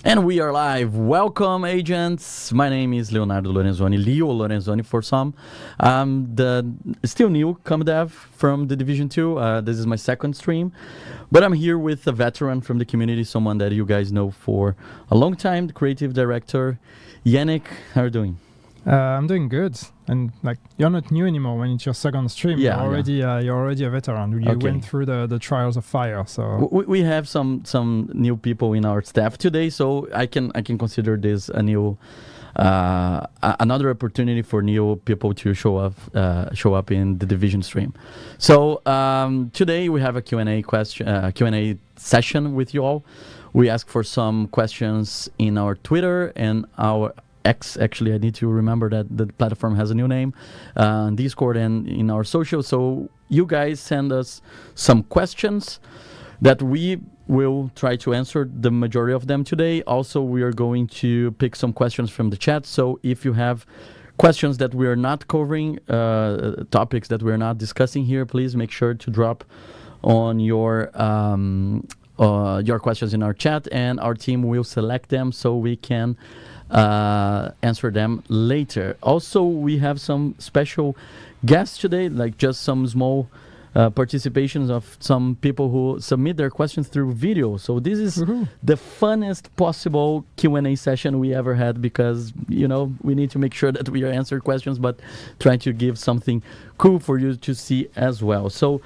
And we are live. Welcome, agents. My name is Leonardo Lorenzoni, Leo Lorenzoni for some. I'm the still new com dev from the Division 2. This is my second stream. But I'm here with a veteran from the community, someone that you guys know for a long time, the creative director, Yannick. How are you doing? I'm doing good, and you're not new anymore. When it's your second stream, Yeah, you're already a veteran. You went through the trials of fire. So we have some new people in our staff today, so I can consider this a new another opportunity for new people to show up in the Division stream. So today we have a Q&A session with you all. We ask for some questions in our Twitter and our X. Actually, I need to remember that the platform has a new name, Discord and in our social. So you guys send us some questions that we will try to answer the majority of them today. Also, we are going to pick some questions from the chat. So if you have questions that we are not covering, topics that we're not discussing here, please make sure to drop on your questions in our chat, and our team will select them so we can answer them later. Also, we have some special guests today, like just some small participations of some people who submit their questions through video. So this is the funnest possible Q&A session we ever had, because we need to make sure that we are answering questions but trying to give something cool for you to see as well. So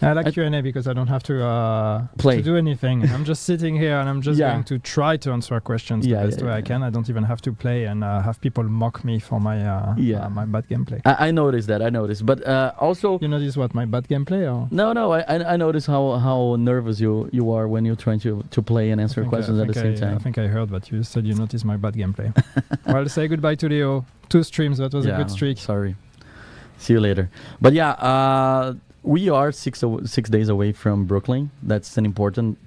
I like Q&A because I don't have to do anything. I'm just sitting here and I'm just going to try to answer questions the best way I can. I don't even have to play and have people mock me for my my bad gameplay. I noticed that. But also... You notice what, my bad gameplay? Or? No. I noticed how nervous you are when you're trying to play and answer questions at the same time. I think I heard that you said you noticed my bad gameplay. Well, say goodbye to Leo. 2 streams, that was a good streak. Sorry. See you later. But we are 6 days away from Brooklyn. That's an important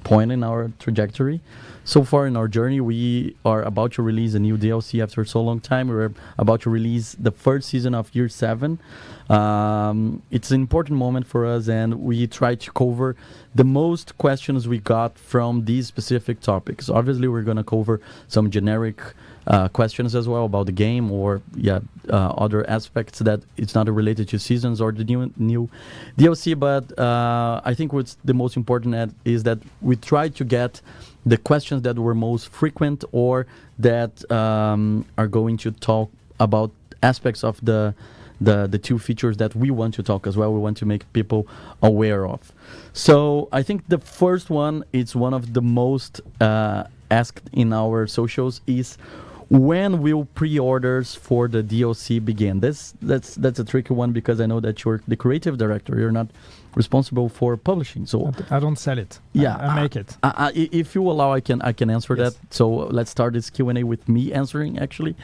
point in our trajectory. So far in our journey, we are about to release a new DLC after so long time. We're about to release the first season of Year 7. It's an important moment for us, and we try to cover the most questions we got from these specific topics. Obviously, we're going to cover some generic questions as well about the game, or other aspects that it's not related to seasons or the new DLC. But I think what's the most important is that we try to get the questions that were most frequent, or that are going to talk about aspects of the 2 features that we want to talk as well. We want to make people aware of. So I think the first one, it's one of the most asked in our socials, is when will pre-orders for the DLC begin? That's a tricky one, because I know that you're the creative director. You're not responsible for publishing. So I don't sell it. I make it. If you allow, I can answer that. So let's start this Q&A with me answering. Actually,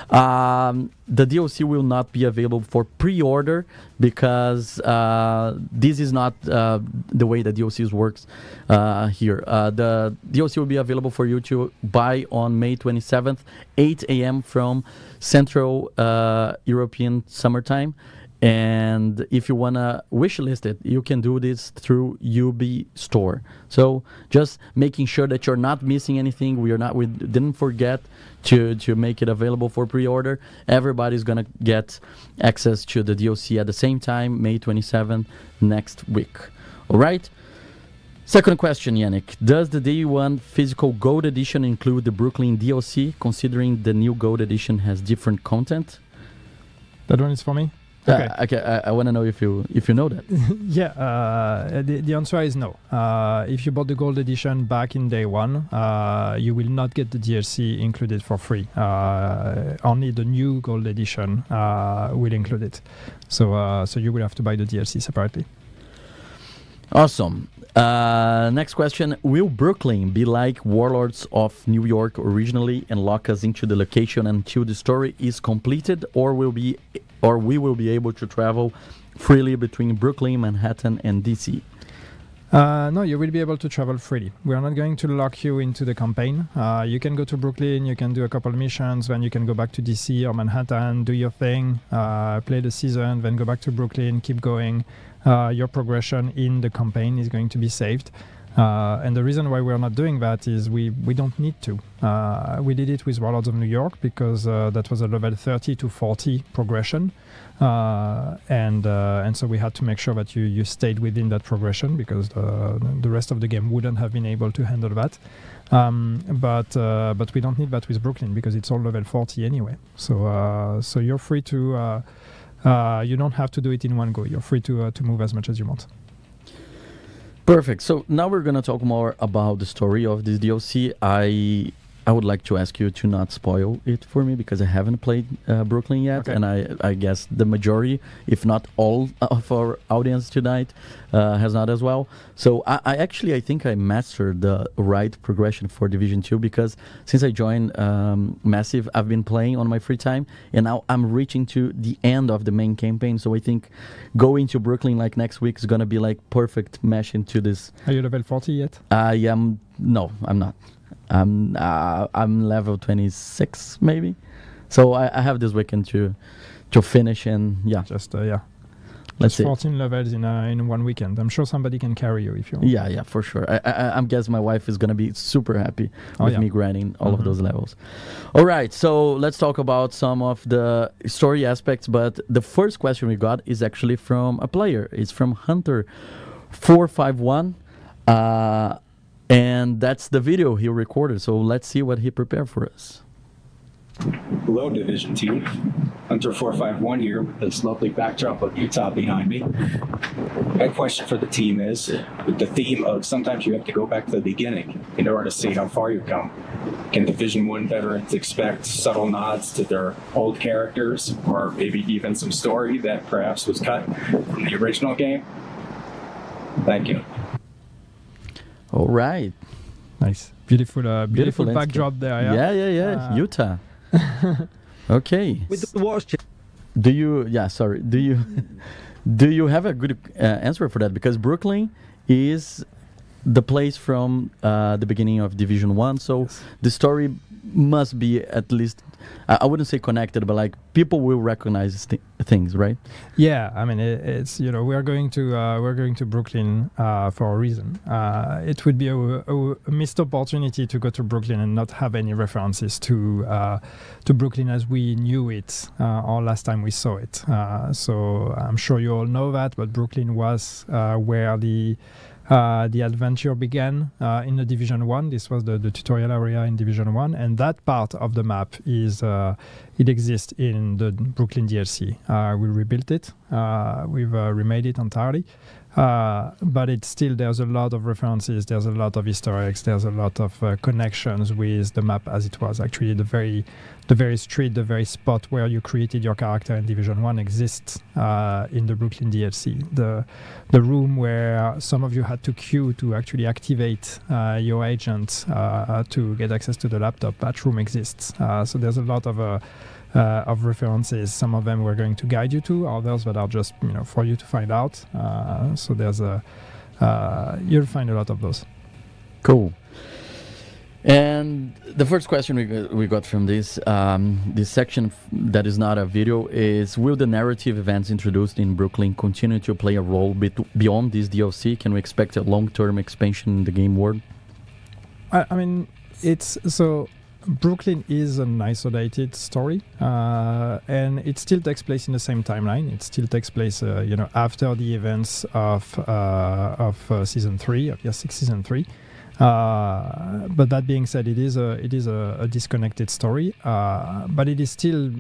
the DLC will not be available for pre-order, because this is not the way that DLCs works here. The DLC will be available for you to buy on May 27th, 8 a.m. from Central European Summertime. And if you want to wish list it, you can do this through UB Store. So just making sure that you're not missing anything. We didn't forget to make it available for pre-order. Everybody's going to get access to the DLC at the same time, May 27th, next week. All right? Second question, Yannick. Does the Day 1 physical Gold Edition include the Brooklyn DLC, considering the new Gold Edition has different content? That one is for me? Okay. I want to know if you know that. The answer is no. If you bought the Gold Edition back in Day 1, you will not get the DLC included for free. Only the new Gold Edition will include it. So you will have to buy the DLC separately. Awesome. Next question. Will Brooklyn be like Warlords of New York originally and lock us into the location until the story is completed, or we will be able to travel freely between Brooklyn, Manhattan, and DC? No, you will be able to travel freely. We are not going to lock you into the campaign. You can go to Brooklyn, you can do a couple of missions, then you can go back to DC or Manhattan, do your thing, play the season, then go back to Brooklyn, keep going. Your progression in the campaign is going to be saved. And the reason why we're not doing that is we don't need to. We did it with Warlords of New York because that was a level 30 to 40 progression. And so we had to make sure that you stayed within that progression because the rest of the game wouldn't have been able to handle that. But we don't need that with Brooklyn because it's all level 40 anyway. So you're free to. You don't have to do it in one go. You're free to move as much as you want. Perfect. So now we're going to talk more about the story of this DLC. I would like to ask you to not spoil it for me because I haven't played Brooklyn yet, Okay. and I guess the majority, if not all, of our audience tonight has not as well. So I think I mastered the right progression for Division 2 because since I joined Massive, I've been playing on my free time, and now I'm reaching to the end of the main campaign. So I think going to Brooklyn like next week is gonna be like perfect mesh into this. Are you level 40 yet? No, I'm not. I'm level 26 maybe, so I have this weekend to finish, and Just let's see. 14 levels in 1 weekend. I'm sure somebody can carry you if you want. Yeah, for sure. I'm guess my wife is gonna be super happy with me grinding all of those levels. All right, so let's talk about some of the story aspects. But the first question we got is actually from a player. It's from Hunter451. And that's the video he recorded. So let's see what he prepared for us. Hello, Division Team. Hunter451 here with this lovely backdrop of Utah behind me. My question for the team is, with the theme of sometimes you have to go back to the beginning in order to see how far you've come, can Division 1 veterans expect subtle nods to their old characters, or maybe even some story that perhaps was cut from the original game? Thank you. All right. Nice. Beautiful landscape. backdrop there. Yeah. Utah. Okay. With the watch. Do you have a good answer for that? Because Brooklyn is the place from the beginning of Division 1, so the story must be at least, I wouldn't say connected, but like people will recognize things, right? Yeah, I mean it's we're going to Brooklyn for a reason. It would be a missed opportunity to go to Brooklyn and not have any references to Brooklyn as we knew it or last time we saw it. So I'm sure you all know that, but Brooklyn was where the adventure began in the Division 1. This was the tutorial area in Division 1, and that part of the map it exists in the Brooklyn DLC. We rebuilt it. We've remade it entirely. But it's still, there's a lot of references, there's a lot of Easter eggs, there's a lot of connections with the map as it was. Actually, the very street, the very spot where you created your character in Division 1 exists in the Brooklyn DLC. The room where some of you had to queue to actually activate your agent to get access to the laptop, that room exists. So there's a lot of references. Some of them we're going to guide you to, others that are just for you to find out. So there's you'll find a lot of those. Cool. And the first question we got from this section that is not a video is: will the narrative events introduced in Brooklyn continue to play a role beyond this DLC? Can we expect a long-term expansion in the game world? I mean, it's so. Brooklyn is an isolated story, and it still takes place in the same timeline. It still takes place, after the events of season 3, of year 6, season 3. But that being said, it is a disconnected story, but it is still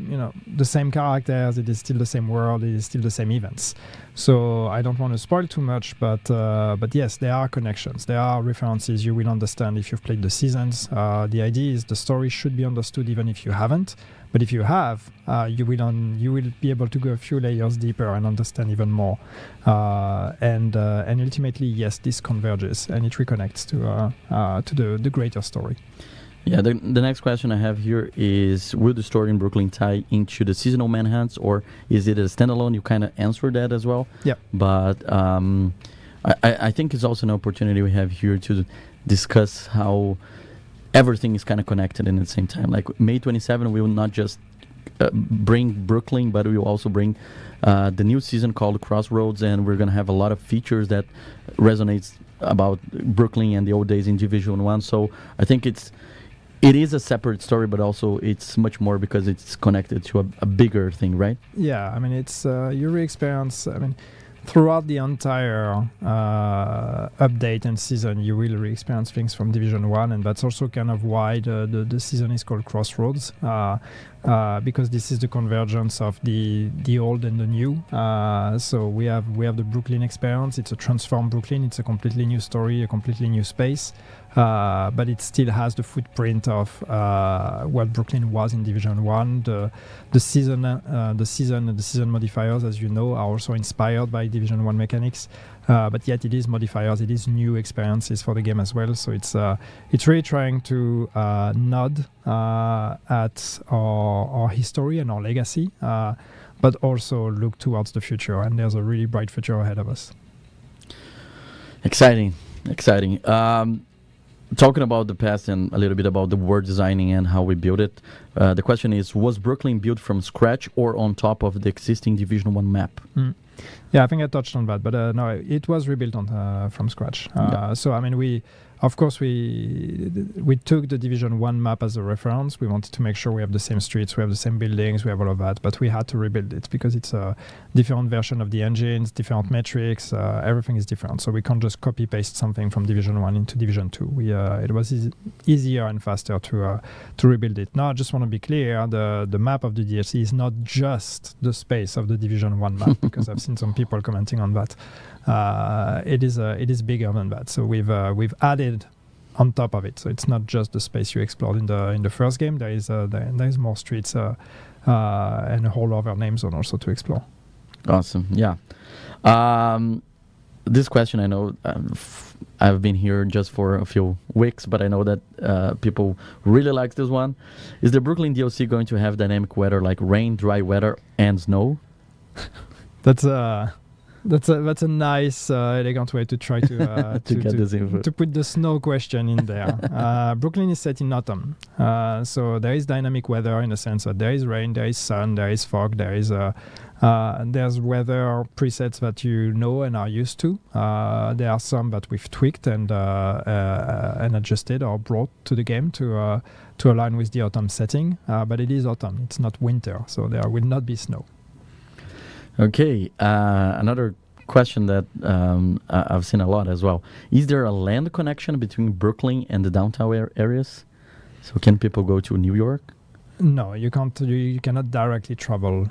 the same characters, it is still the same world, it is still the same events. So I don't want to spoil too much, but yes, there are connections, there are references you will understand if you've played the seasons. The idea is the story should be understood even if you haven't, but if you have, you will be able to go a few layers deeper and understand even more. And ultimately, yes, this converges and it reconnects to the greater story. Yeah, the next question I have here is: will the story in Brooklyn tie into the seasonal manhunts, or is it a standalone? You kind of answered that as well. Yeah. But I think it's also an opportunity we have here to discuss how everything is kind of connected in the same time. Like May 27, we will not just bring Brooklyn, but we will also bring the new season called Crossroads, and we're gonna have a lot of features that resonates about Brooklyn and the old days in Division 1. So I think it is a separate story, but also it's much more because it's connected to a bigger thing, right? Yeah, I mean, it's you re-experience. I mean, throughout the entire update and season, you will re-experience things from Division 1, and that's also kind of why the season is called Crossroads, because this is the convergence of the old and the new. So we have the Brooklyn experience. It's a transformed Brooklyn. It's a completely new story, a completely new space. But it still has the footprint of what Brooklyn was in Division 1. The season modifiers, as you know, are also inspired by Division 1 mechanics, but yet it is modifiers, it is new experiences for the game as well. So it's really trying to nod at our history and our legacy, but also look towards the future. And there's a really bright future ahead of us. Exciting. Talking about the past and a little bit about the world designing and how we built it, the question is, was Brooklyn built from scratch or on top of the existing Division 1 map? Yeah, I think I touched on that, but no, it was rebuilt from scratch. So I mean, we took the Division 1 map as a reference. We wanted to make sure we have the same streets, we have the same buildings, we have all of that, but we had to rebuild it because it's a different version of the engines, different metrics, everything is different. So we can't just copy paste something from Division 1 into Division 2. It was easier and faster to rebuild it. Now I just want to be clear, the map of the DLC is not just the space of the Division 1 map, because I've seen some people commenting on that. It is bigger than that. So we've added on top of it. So it's not just the space you explored in the first game. There is more streets and a whole other name zone also to explore. Awesome. Yeah. This question, I know I've been here just for a few weeks, but I know that people really like this one. Is the Brooklyn DLC going to have dynamic weather like rain, dry weather, and snow? That's a nice, elegant way to try to to put the snow question in there. Brooklyn is set in autumn, so there is dynamic weather in the sense that there is rain, there is sun, there is fog, there's weather presets that you know and are used to. There are some that we've tweaked and adjusted or brought to the game to align with the autumn setting. But it is autumn; it's not winter, so there will not be snow. Okay, another question that I've seen a lot as well. Is there a land connection between Brooklyn and the downtown areas? So can people go to New York? No, you can't. You cannot directly travel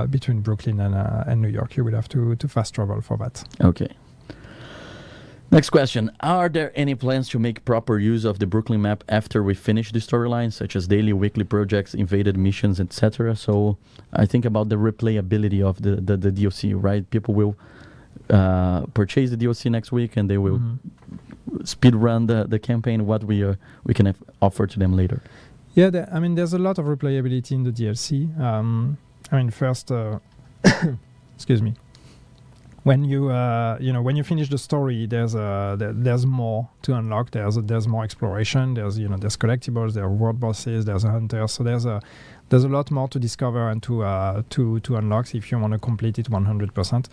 between Brooklyn and New York. You will have to fast travel for that. Okay. Next question. Are there any plans to make proper use of the Brooklyn map after we finish the storyline, such as daily, weekly projects, invaded missions, etc.? So I think about the replayability of the DLC, right? People will purchase the DLC next week and they will speed run the campaign, what we can offer to them later. Yeah, there's a lot of replayability in the DLC. First, excuse me. When you finish the story, there's more to unlock. There's more exploration. There's collectibles. There are world bosses. There's a hunter. So there's a lot more to discover and to unlock if you want to complete it 100%.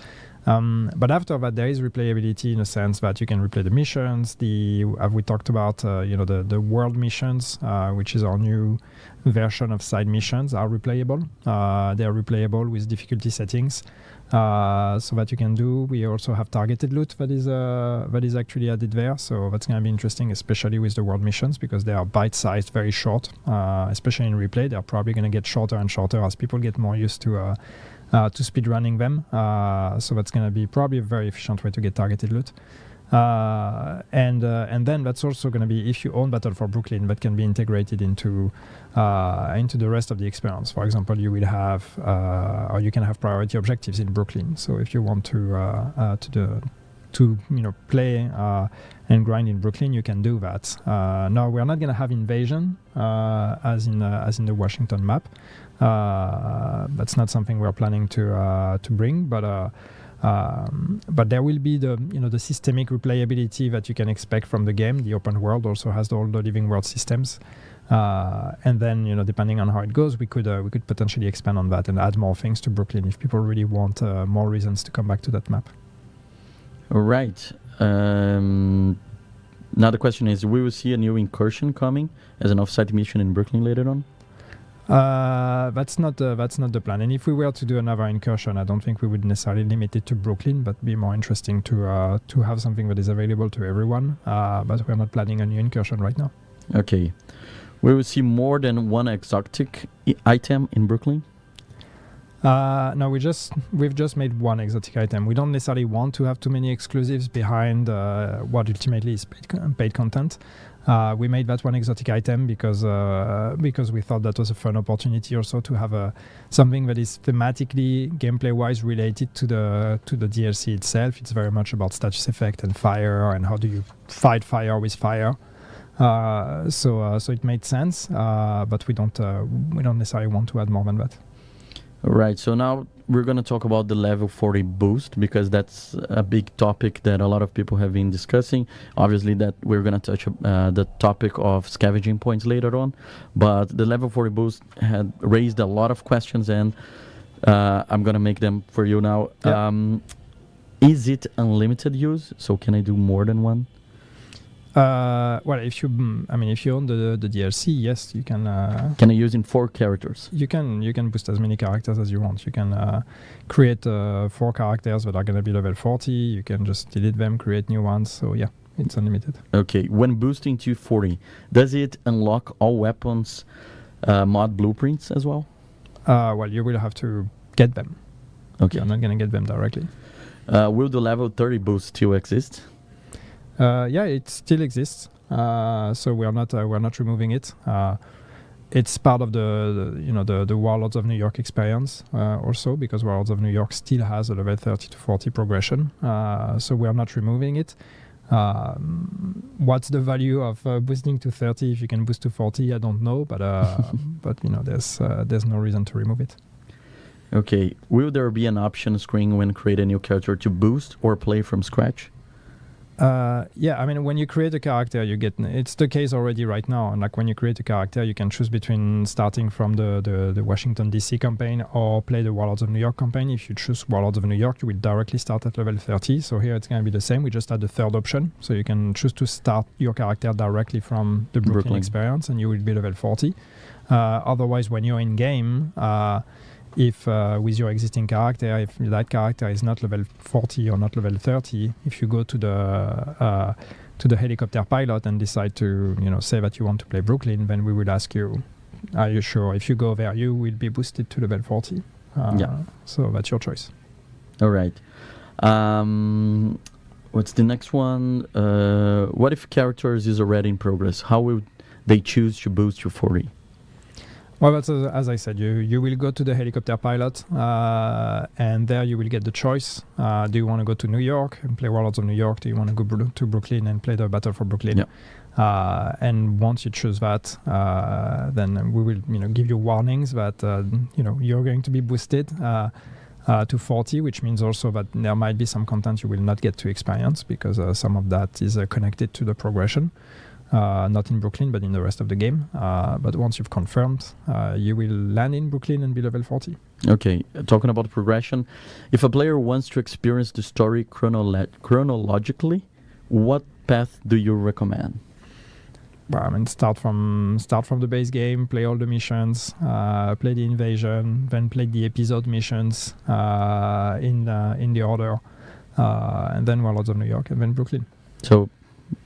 But after that, there is replayability in a sense that you can replay the missions. We talked about the world missions, which is our new version of side missions, are replayable. They are replayable with difficulty settings. So that you can do. We also have targeted loot that is actually added there. So that's going to be interesting, especially with the world missions, because they are bite-sized, very short. Especially in replay, they're probably going to get shorter and shorter as people get more used to speed running them. So that's going to be probably a very efficient way to get targeted loot. And then that's also going to be, if you own Battle for Brooklyn, that can be integrated into the rest of the experience. For example, you will have or you can have priority objectives in Brooklyn. So if you want to play and grind in Brooklyn, you can do that. Now we're not going to have invasion as in the Washington map. That's not something we're planning to bring, but there will be the systemic replayability that you can expect from the game. The open world also has all the living world systems. And then, depending on how it goes, we could potentially expand on that and add more things to Brooklyn if people really want more reasons to come back to that map. All right. Now the question is, we will see a new incursion coming as an off-site mission in Brooklyn later on? That's not the plan. And if we were to do another incursion, I don't think we would necessarily limit it to Brooklyn, but be more interesting to have something that is available to everyone. But we're not planning a new incursion right now. Okay. We will see more than one exotic item in Brooklyn? No, we've just made one exotic item. We don't necessarily want to have too many exclusives behind what ultimately is paid content. We made that one exotic item because we thought that was a fun opportunity also to have something that is thematically, gameplay-wise related to the DLC itself. It's very much about status effect and fire and how do you fight fire with fire. So it made sense, but we don't necessarily want to add more than that. Right, so now we're going to talk about the level 40 boost, because that's a big topic that a lot of people have been discussing. Obviously that we're going to touch the topic of scavenging points later on, but the level 40 boost had raised a lot of questions, and I'm going to make them for you now. Yeah. Is it unlimited use? So can I do more than one? Well, if you own the DLC, yes, you can. Can I use in 4 characters? You can boost as many characters as you want. You can create 4 characters that are going to be level 40. You can just delete them, create new ones. So yeah, it's unlimited. Okay. When boosting to 40, does it unlock all weapons mod blueprints as well? Well, you will have to get them. Okay. You're not going to get them directly. Will the level 30 boost still exist? Yeah, it still exists. So we're not removing it. It's part of the Warlords of New York experience also, because Warlords of New York still has a level 30 to 40 progression. So we are not removing it. What's the value of boosting to 30 if you can boost to 40? I don't know, but there's no reason to remove it. Okay. Will there be an option screen when create a new character to boost or play from scratch? Yeah, I mean, when you create a character, it's the case already right now. And like when you create a character, you can choose between starting from the Washington DC campaign or play the Warlords of New York campaign. If you choose Warlords of New York, you will directly start at level 30. So here it's going to be the same. We just add the third option. So you can choose to start your character directly from the Brooklyn experience and you will be level 40. Otherwise, when you're in game, if with your existing character, if that character is not level 40 or not level 30, if you go to the helicopter pilot and decide to say that you want to play Brooklyn, then we will ask you, are you sure? If you go there, you will be boosted to level 40. Yeah. So that's your choice. All right. What's the next one? What if characters is already in progress? How will they choose to boost to 40? Well, that's as I said, you will go to the helicopter pilot, and there you will get the choice. Do you want to go to New York and play Warlords of New York? Do you want to go to Brooklyn and play the Battle for Brooklyn? Yeah. And once you choose that, then we will give you warnings that you're going to be boosted to 40, which means also that there might be some content you will not get to experience because some of that is connected to the progression. Not in Brooklyn, but in the rest of the game. But once you've confirmed, you will land in Brooklyn and be level 40. Okay, talking about progression, if a player wants to experience the story chronologically, what path do you recommend? Well, I mean, start from the base game, play all the missions, play the invasion, then play the episode missions in the order, and then Warlords of New York, and then Brooklyn. So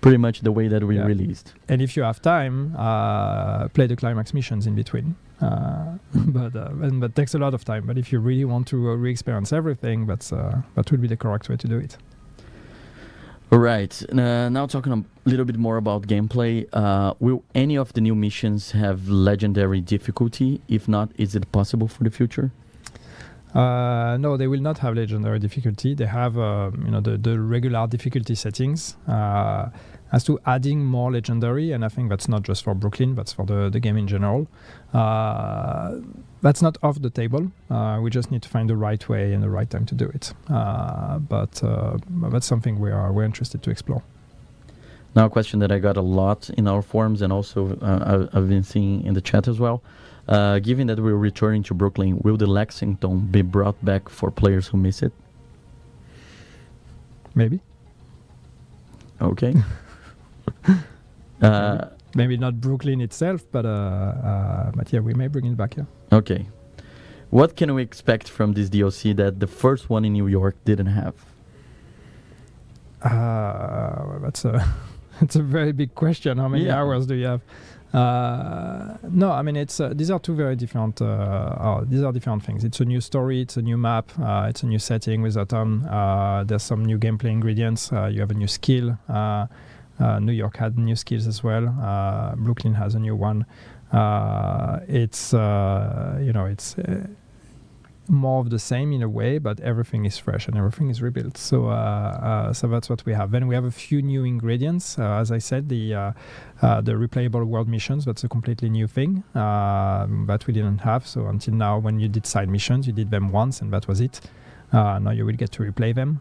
pretty much the way that we released. And if you have time, play the climax missions in between. But takes a lot of time. But if you really want to re-experience everything, that would be the correct way to do it. All right. Now talking a little bit more about gameplay. Will any of the new missions have legendary difficulty? If not, is it possible for the future? No, they will not have legendary difficulty. They have the regular difficulty settings. As to adding more legendary, and I think that's not just for Brooklyn, that's for the game in general. That's not off the table. We just need to find the right way and the right time to do it. But that's something we're interested to explore. Now, a question that I got a lot in our forums, and also I've been seeing in the chat as well. Given that we're returning to Brooklyn, will the Lexington be brought back for players who miss it? Maybe. Okay. Maybe not Brooklyn itself, but yeah, we may bring it back here. Okay. What can we expect from this DLC that the first one in New York didn't have? That's a very big question. How many hours do you have? No, I mean these are two very different. These are different things. It's a new story. It's a new map. It's a new setting with Autumn. There's some new gameplay ingredients. You have a new skill. New York had new skills as well. Brooklyn has a new one. It's more of the same in a way, but everything is fresh and everything is rebuilt. So that's what we have. Then we have a few new ingredients. As I said, the replayable world missions. That's a completely new thing that we didn't have. So until now, when you did side missions, you did them once and that was it. Now you will get to replay them.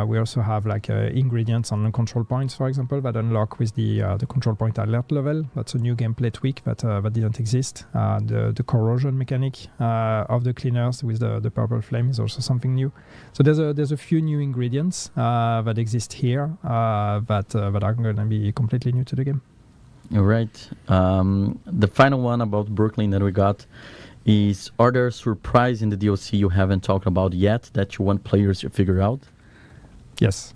We also have ingredients on control points, for example, that unlock with the control point alert level. That's a new gameplay tweak that didn't exist. The corrosion mechanic of the cleaners with the purple flame is also something new. So there's a few new ingredients that exist here that are going to be completely new to the game. All right. The final one about Brooklyn that we got is, are there surprises in the DLC you haven't talked about yet that you want players to figure out? Yes.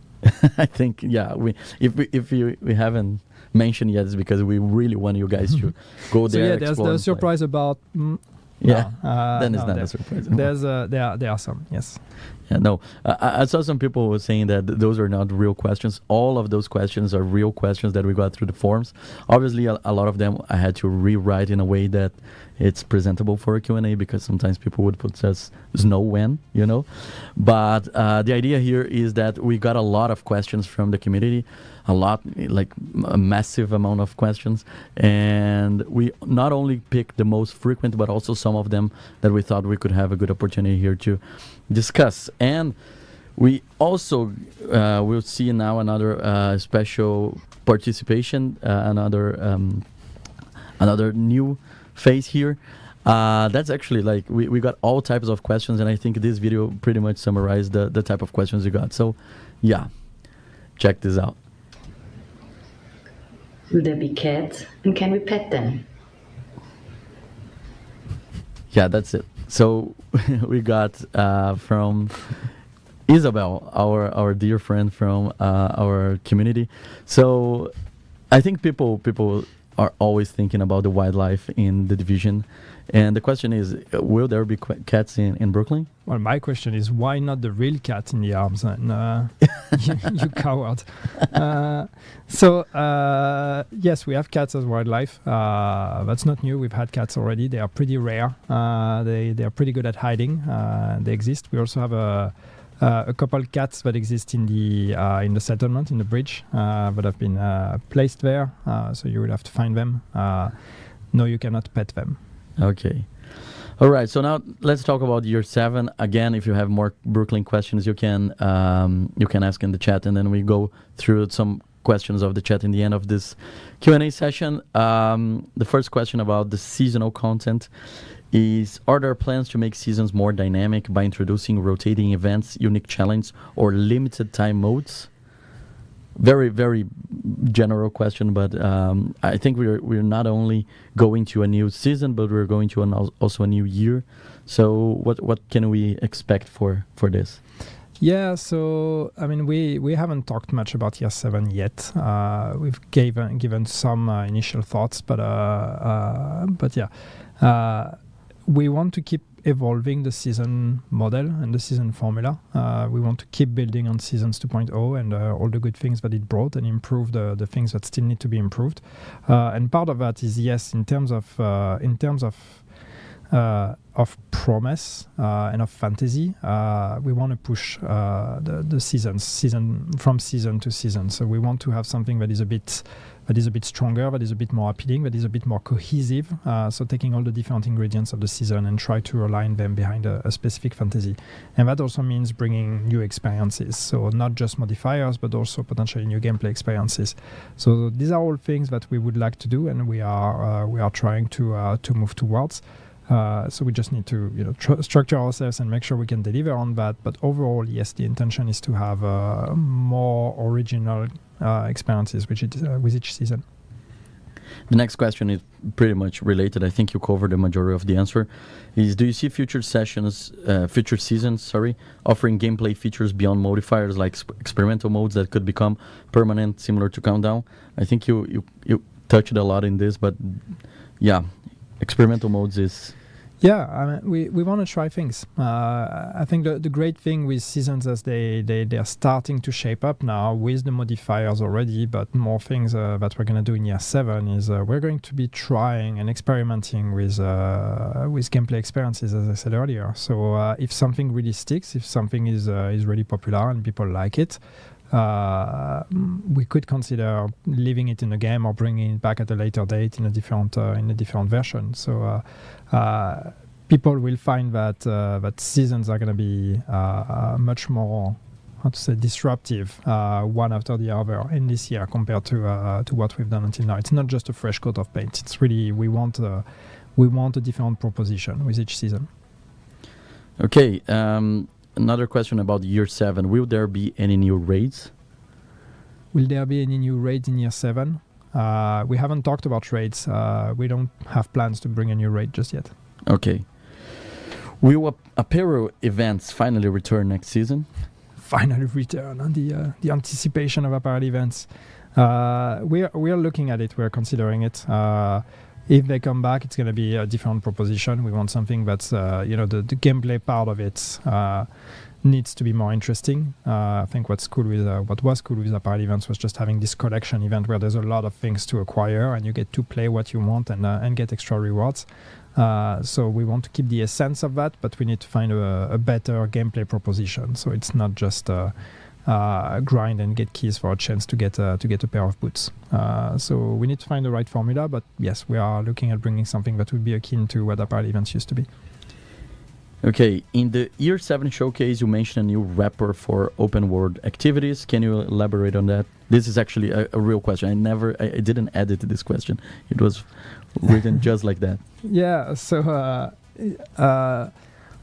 I think, if we haven't mentioned yet, it's because we really want you guys to go there. So yeah, there's the surprise about. Then it's not a surprise. There are some, yes. Yeah, no. I saw some people were saying that those are not real questions. All of those questions are real questions that we got through the forums. Obviously, a lot of them I had to rewrite in a way that it's presentable for a Q&A, because sometimes people would put says no when, But the idea here is that we got a lot of questions from the community, a massive amount of questions, and we not only picked the most frequent, but also some of them that we thought we could have a good opportunity here to discuss. And we also will see now another special participation, another new phase here. That's actually we got all types of questions, and I think this video pretty much summarized the type of questions you got. So yeah, check this out. Will there be cats, and can we pet them? Yeah, that's it. So we got from Isabel, our dear friend from our community. So I think people are always thinking about the wildlife in the division, and the question is, will there be cats in Brooklyn? Well, my question is, why not the real cat in the arms? And you coward. Yes, we have cats as wildlife. That's not new. We've had cats already. They are pretty rare. They are pretty good at hiding. They exist. We also have a couple cats that exist in the settlement, in the bridge, that have been placed there. So you will have to find them. No, you cannot pet them. Okay. All right. So now let's talk about year 7. Again, if you have more Brooklyn questions, you can ask in the chat, and then we go through some questions of the chat in the end of this Q&A session. The first question about the seasonal content is, are there plans to make seasons more dynamic by introducing rotating events, unique challenge, or limited time modes? Very, very general question, but I think we're not only going to a new season, but we're going to also a new year. So what can we expect for this? Yeah, so I mean, we haven't talked much about year 7 yet. We've given some initial thoughts, but yeah, we want to keep evolving the season model and the season formula. We want to keep building on Seasons 2.0 and all the good things that it brought, and improve the things that still need to be improved. And part of that is, yes, in terms of promise and of fantasy, we want to push the season from season to season. So we want to have something that is a bit that is a bit stronger, that is a bit more appealing, that is a bit more cohesive. So taking all the different ingredients of the season and try to align them behind a specific fantasy. And that also means bringing new experiences. So not just modifiers, but also potentially new gameplay experiences. So these are all things that we would like to do, and we are trying to move towards. So we just need to structure ourselves and make sure we can deliver on that. But overall, yes, the intention is to have more original experiences with each season. The next question is pretty much related. I think you covered the majority of the answer. Is do you see future seasons, offering gameplay features beyond modifiers like experimental modes that could become permanent, similar to Countdown? I think you touched a lot in this, but yeah, experimental modes is... Yeah, I mean, we want to try things. I think the great thing with seasons is they're starting to shape up now with the modifiers already, but more things that we're going to do in year 7 is we're going to be trying and experimenting with gameplay experiences, as I said earlier. So if something really sticks, if something is really popular and people like it, we could consider leaving it in the game or bringing it back at a later date in a different version. So people will find that seasons are going to be much more, disruptive one after the other in this year compared to what we've done until now. It's not just a fresh coat of paint. It's really we want a different proposition with each season. Okay. Another question about year 7. Will there be any new raids? Will there be any new raids in year 7? We haven't talked about raids. We don't have plans to bring a new raid just yet. Okay. Will apparel events finally return next season? Finally return on the anticipation of apparel events. We are looking at it. We're considering it. If they come back, it's going to be a different proposition. We want something that's, the gameplay part of it needs to be more interesting. I think what was cool with apparel events was just having this collection event where there's a lot of things to acquire and you get to play what you want and get extra rewards. So we want to keep the essence of that, but we need to find a better gameplay proposition. So it's not just grind and get keys for a chance to get a pair of boots. So we need to find the right formula, but yes, we are looking at bringing something that would be akin to what apparel events used to be. Okay, in the year 7 showcase, you mentioned a new wrapper for open world activities. Can you elaborate on that? This is actually a real question. I didn't edit this question. It was written just like that. Yeah. So,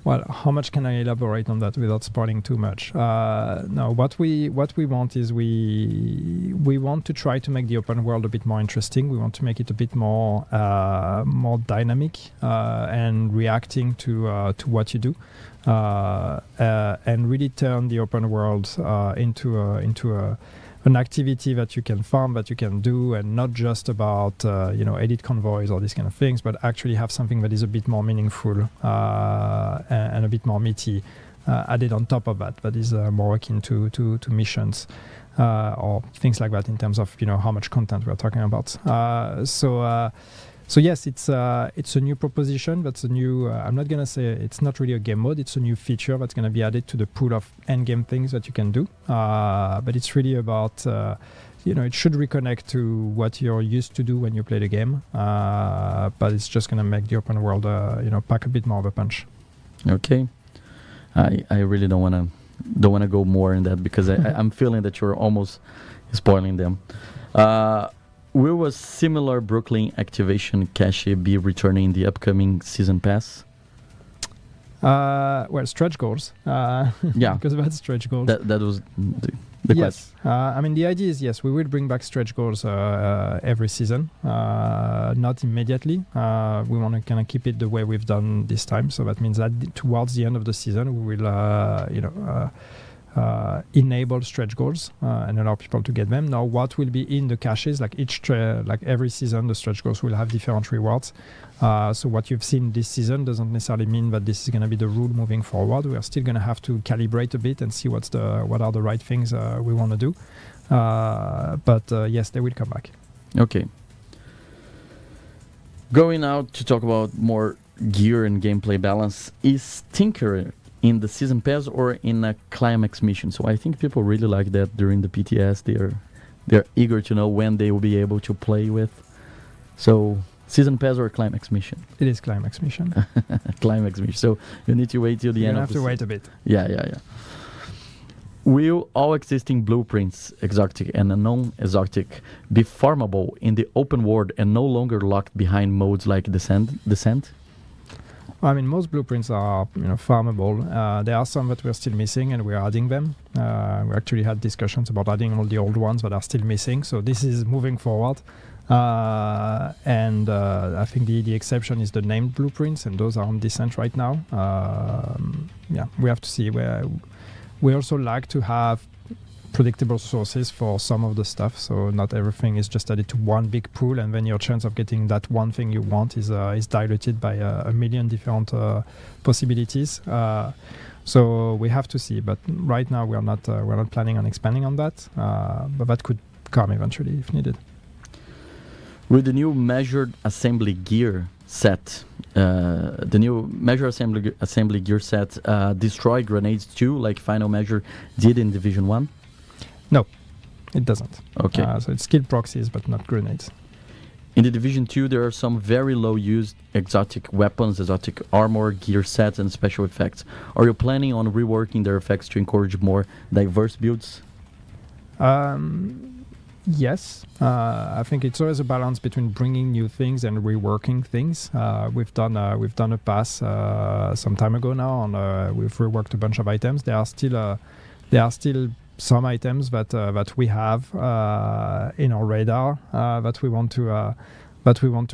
well, how much can I elaborate on that without spoiling too much? No, what we want is we want to try to make the open world a bit more interesting. We want to make it a bit more dynamic and reacting to what you do, and really turn the open world into an activity that you can farm, that you can do, and not just about edit convoys or these kind of things, but actually have something that is a bit more meaningful and a bit more meaty added on top of that is more akin to missions or things like that in terms of how much content we're talking about. So yes, it's a new proposition. That's a new. I'm not gonna say it's not really a game mode. It's a new feature that's gonna be added to the pool of endgame things that you can do. But it's really about, it should reconnect to what you're used to do when you play the game. But it's just gonna make the open world, pack a bit more of a punch. Okay, I really don't wanna go more in that because I'm feeling that you're almost spoiling them. Will a similar Brooklyn activation cache be returning in the upcoming season pass? Well, stretch goals. Yeah, because that's stretch goals. That was the yes. I mean, the idea is yes, we will bring back stretch goals every season. Not immediately. We want to kind of keep it the way we've done this time. So that means that towards the end of the season, we will enable stretch goals and allow people to get them. Now, what will be in the caches? Like every season, the stretch goals will have different rewards. So what you've seen this season doesn't necessarily mean that this is going to be the rule moving forward. We are still going to have to calibrate a bit and see what are the right things we want to do. But yes, they will come back. Okay. Going out to talk about more gear and gameplay balance, is Tinker in the season pass or in a climax mission? So I think people really like that during the PTS. they're eager to know when they will be able to play with. So, season pass or climax mission? It is climax mission. Climax mission. So you need to wait till the You end. have to wait a bit. Yeah. Will all existing blueprints, exotic and non-exotic, be farmable in the open world and no longer locked behind modes like descent? I mean, most blueprints are farmable. There are some that we're still missing, and we're adding them. We actually had discussions about adding all the old ones that are still missing. So this is moving forward. And I think the exception is the named blueprints, and those are on descent right now. We have to see where. We also like to have predictable sources for some of the stuff, so not everything is just added to one big pool, and then your chance of getting that one thing you want is diluted by a million different possibilities. So we have to see, but right now we're not planning on expanding on that, but that could come eventually if needed. With the new measured assembly gear set, gear set destroy grenades too, like Final Measure did in Division 1? No, it doesn't. Okay. So it's skilled proxies, but not grenades. In the Division 2, there are some very low-used exotic weapons, exotic armor, gear sets, and special effects. Are you planning on reworking their effects to encourage more diverse builds? Yes, I think it's always a balance between bringing new things and reworking things. We've done a pass some time ago now, and we've reworked a bunch of items. There are still some items that we have in our radar that we want to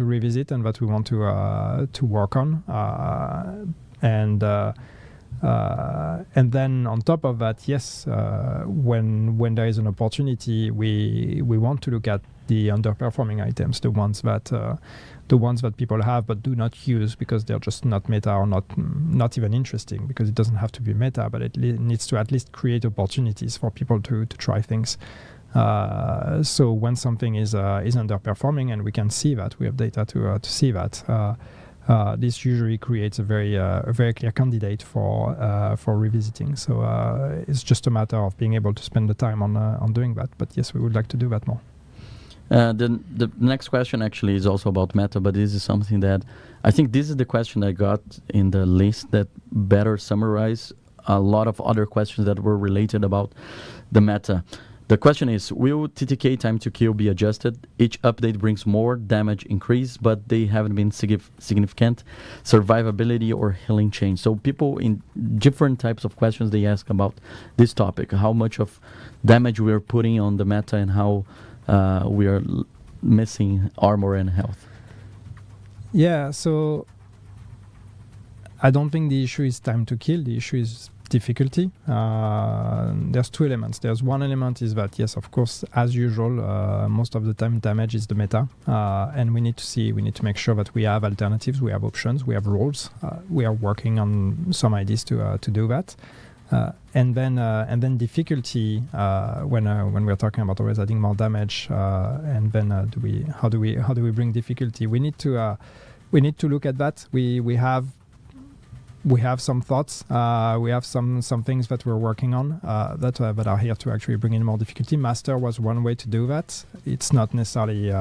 revisit and that we want to work on. And then on top of that, yes, when there is an opportunity, we want to look at the underperforming items, the ones that people have but do not use because they're just not meta or not even interesting, because it doesn't have to be meta, but it needs to at least create opportunities for people to try things. So when something is underperforming and we can see that, we have data to see that. This usually creates a very clear candidate for revisiting. So it's just a matter of being able to spend the time on doing that. But yes, we would like to do that more. Then the next question actually is also about meta, but this is something that I think this is the question I got in the list that better summarize a lot of other questions that were related about the meta. The question is, will TTK time to kill be adjusted? Each update brings more damage increase, but they haven't been significant survivability or healing change. So people in different types of questions, they ask about this topic, how much of damage we are putting on the meta and how we are missing armor and health. Yeah, so I don't think the issue is time to kill. The issue is difficulty. There's two elements. There's one element is that, yes, of course, as usual, most of the time damage is the meta, and we need to make sure that we have alternatives, we have options, we have roles. We are working on some ideas to do that. And then difficulty, when we're talking about always adding more damage, and then how do we bring difficulty? We need to look at that. We have some thoughts. We have some things that we're working on that are here to actually bring in more difficulty. Master was one way to do that. It's not necessarily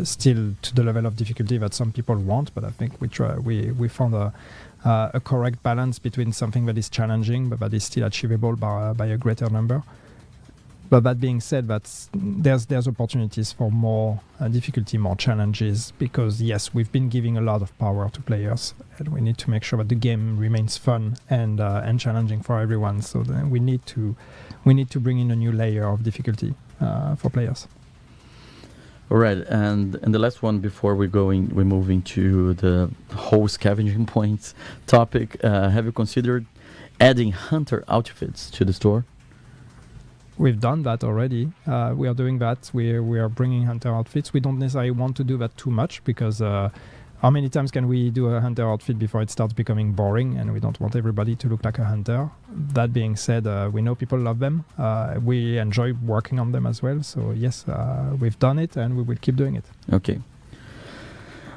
still to the level of difficulty that some people want, but I think we found a correct balance between something that is challenging but that is still achievable by a greater number. But that being said, there's opportunities for more difficulty, more challenges, because yes, we've been giving a lot of power to players, and we need to make sure that the game remains fun and challenging for everyone. So then we need to bring in a new layer of difficulty for players. All right, and the last one before we move into the whole scavenging points topic. Have you considered adding hunter outfits to the store? We've done that already. We are doing that. We are bringing hunter outfits. We don't necessarily want to do that too much because how many times can we do a hunter outfit before it starts becoming boring, and we don't want everybody to look like a hunter. That being said, we know people love them. We enjoy working on them as well. So yes, we've done it and we will keep doing it. Okay.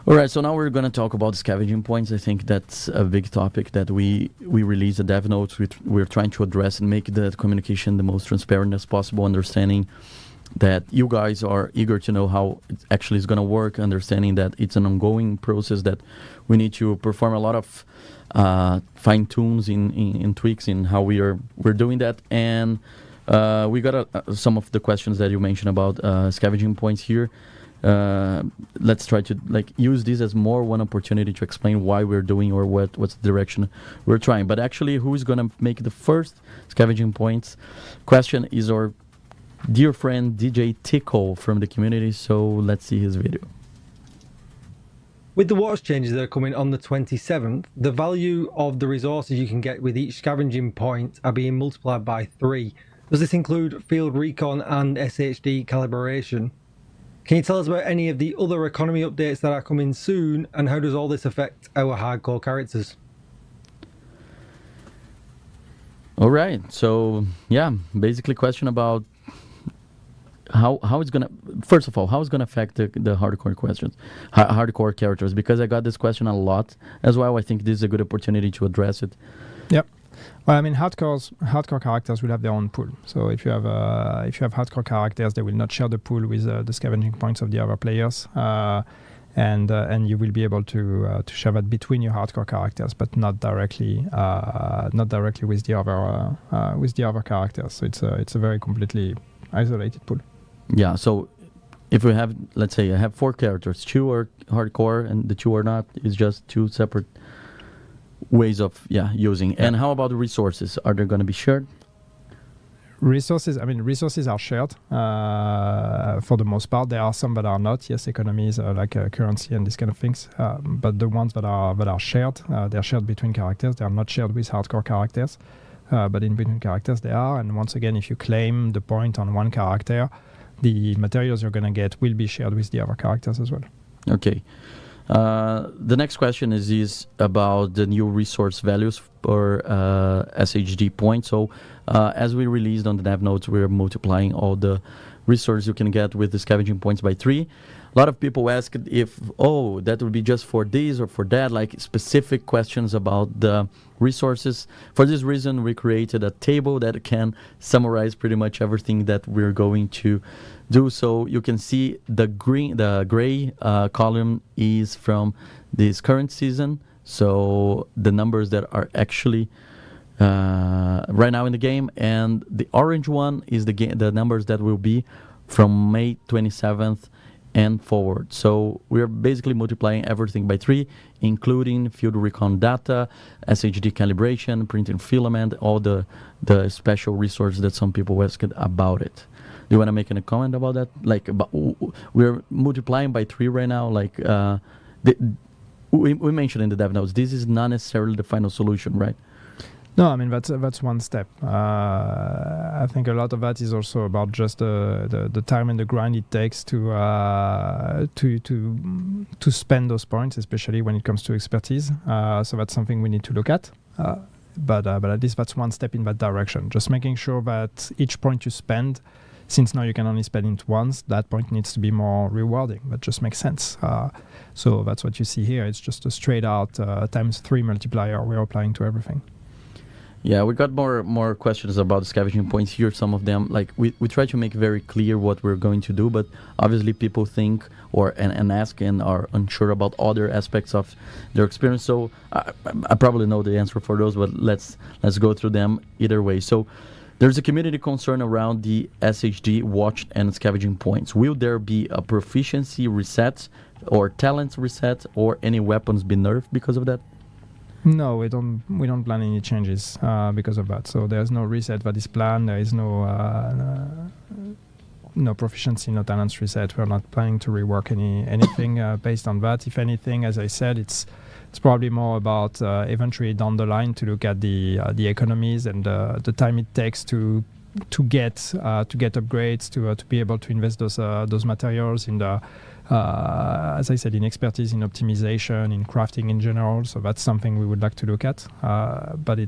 All right, so now we're going to talk about scavenging points. I think that's a big topic that we release the dev notes. We're trying to address and make the communication the most transparent as possible, understanding that you guys are eager to know how it actually is going to work, understanding that it's an ongoing process, that we need to perform a lot of fine tunes in tweaks in how we're doing that. And we got some of the questions that you mentioned about scavenging points here. Let's try to use this as more one opportunity to explain why we're doing or what's the direction we're trying. But actually, who is going to make the first scavenging points question is our dear friend DJ Tickle from the community. So let's see his video. With the watch changes that are coming on the 27th, the value of the resources you can get with each scavenging point are being multiplied by 3. Does this include field recon and SHD calibration? Can you tell us about any of the other economy updates that are coming soon, and how does all this affect our hardcore characters? All right, so yeah, basically question about how it's gonna, first of all, how it's gonna affect the hardcore questions, hardcore characters, because I got this question a lot as well. I think this is a good opportunity to address it. Yep. Well, I mean, hardcore characters will have their own pool. So if you have hardcore characters, they will not share the pool with the scavenging points of the other players, and you will be able to share that between your hardcore characters, but not directly with the other characters. So it's a very completely isolated pool. Yeah. So if we have, let's say, I have 4 characters, 2 are hardcore and the 2 are not. It's just 2 separate ways of using. Yeah. And how about the resources? Are they going to be shared? Resources are shared for the most part. There are some that are not. Yes, economies like currency and these kind of things. But the ones that are shared, they're shared between characters. They are not shared with hardcore characters. But in between characters they are. And once again, if you claim the point on one character, the materials you're going to get will be shared with the other characters as well. Okay. The next question is about the new resource values for SHD points. So as we released on the dev notes, we're multiplying all the resources you can get with the scavenging points by 3. A lot of people asked if, that would be just for this or for that, like specific questions about the resources. For this reason, we created a table that can summarize pretty much everything that we're going to do. So you can see the gray column is from this current season. So the numbers that are actually right now in the game, and the orange one is the numbers that will be from May 27th and forward. So we are basically multiplying everything by 3, including field recon data, SHD calibration, printing filament, all the special resources that some people asked about it. Do you want to make any comment about that? Like, we're multiplying by 3 right now. Like, we mentioned in the dev notes, this is not necessarily the final solution, right? No, I mean that's one step. I think a lot of that is also about just the time and the grind it takes to spend those points, especially when it comes to expertise. So that's something we need to look at. But at least that's one step in that direction. Just making sure that each point you spend, since now you can only spend it once, that point needs to be more rewarding. That just makes sense. So that's what you see here. It's just a straight out ×3 multiplier we're applying to everything. Yeah, we got more questions about the scavenging points here. Some of them, like, we try to make very clear what we're going to do, but obviously people think and ask and are unsure about other aspects of their experience. So I probably know the answer for those, but let's go through them either way. So there's a community concern around the SHD watch and scavenging points. Will there be a proficiency reset or talents reset or any weapons be nerfed because of that? No, we don't plan any changes because of that. So there's no reset that is planned. There is no proficiency, no talents reset. We're not planning to rework anything based on that. If anything, as I said, it's probably more about eventually down the line to look at the economies and the time it takes to get upgrades, to be able to invest those materials in the as I said, in expertise, in optimization, in crafting in general. So that's something we would like to look at, but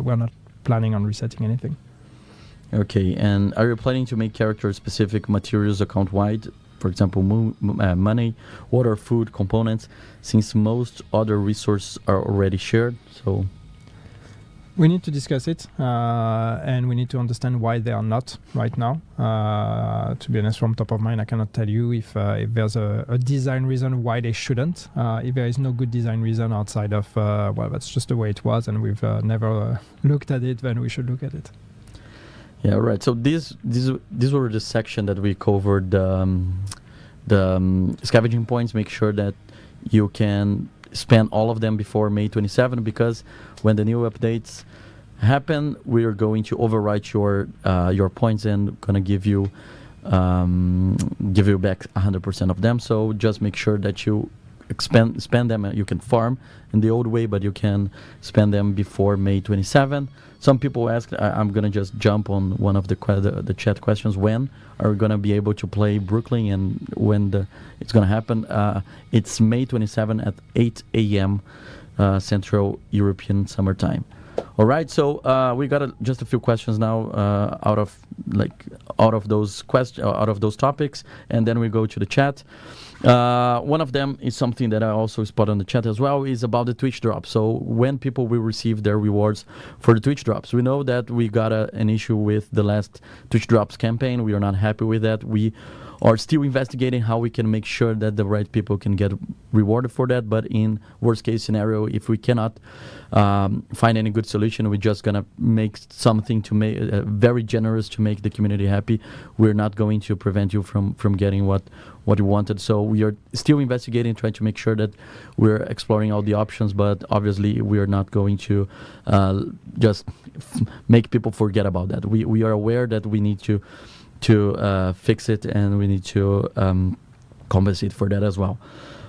we're not planning on resetting anything. Okay, and are you planning to make character-specific materials account-wide? For example, money, water, food, components, since most other resources are already shared. So We need to discuss it, and we need to understand why they are not right now. To be honest, from top of mind, I cannot tell you if there's a design reason why they shouldn't. If there is no good design reason outside of, well, that's just the way it was, and we've never looked at it, then we should look at it. Yeah, right. So these were the section that we covered, the scavenging points. Make sure that you can spend all of them before May 27, because when the new updates happen, we are going to overwrite your points and gonna give you back 100% of them. So just make sure that you spend them. You can farm in the old way, but you can spend them before May 27. Some people ask, I'm gonna just jump on one of the chat questions. When are we gonna be able to play Brooklyn, and when it's gonna happen? It's May 27 at 8 a.m. Central European Summer Time. All right, so we got just a few questions now out of those topics, and then we go to the chat. One of them is something that I also spot on the chat as well, is about the Twitch drop. So when people will receive their rewards for the Twitch drops, we know that we got an issue with the last Twitch drops campaign. We are not happy with that. We are still investigating how we can make sure that the right people can get rewarded for that. But in worst case scenario, if we cannot find any good solution, we're just gonna make something to make very generous to make the community happy. We're not going to prevent you from getting what you wanted. So we are still investigating, trying to make sure that we're exploring all the options, but obviously we are not going to just make people forget about that. We are aware that we need to fix it, and we need to compensate for that as well.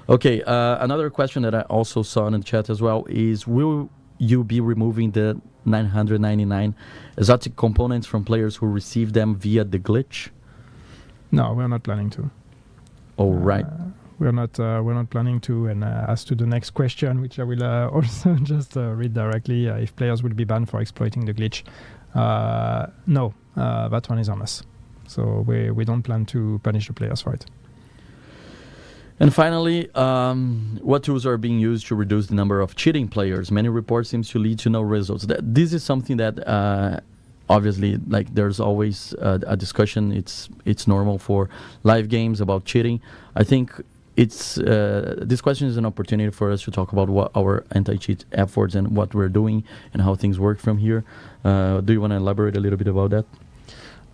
Okay, another question that I also saw in the chat as well is, will you be removing the 999 exotic components from players who receive them via the glitch? No, we're not planning to. All right. We're not planning to. And as to the next question, which I will also just read directly, if players will be banned for exploiting the glitch, no, that one is on us. So we don't plan to punish the players for it. And finally, what tools are being used to reduce the number of cheating players? Many reports seems to lead to no results. This is something that obviously, like, there's always a discussion. It's normal for live games about cheating. I think it's this question is an opportunity for us to talk about what our anti-cheat efforts and what we're doing and how things work from here. Do you want to elaborate a little bit about that?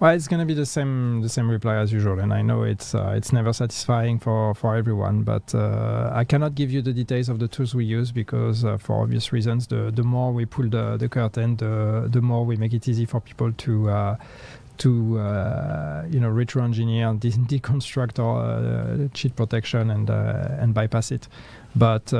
Well, it's going to be the same reply as usual, and I know it's never satisfying for everyone, but I cannot give you the details of the tools we use because for obvious reasons, the more we pull the curtain, the more we make it easy for people to retro engineer and deconstruct our cheat protection and bypass it. But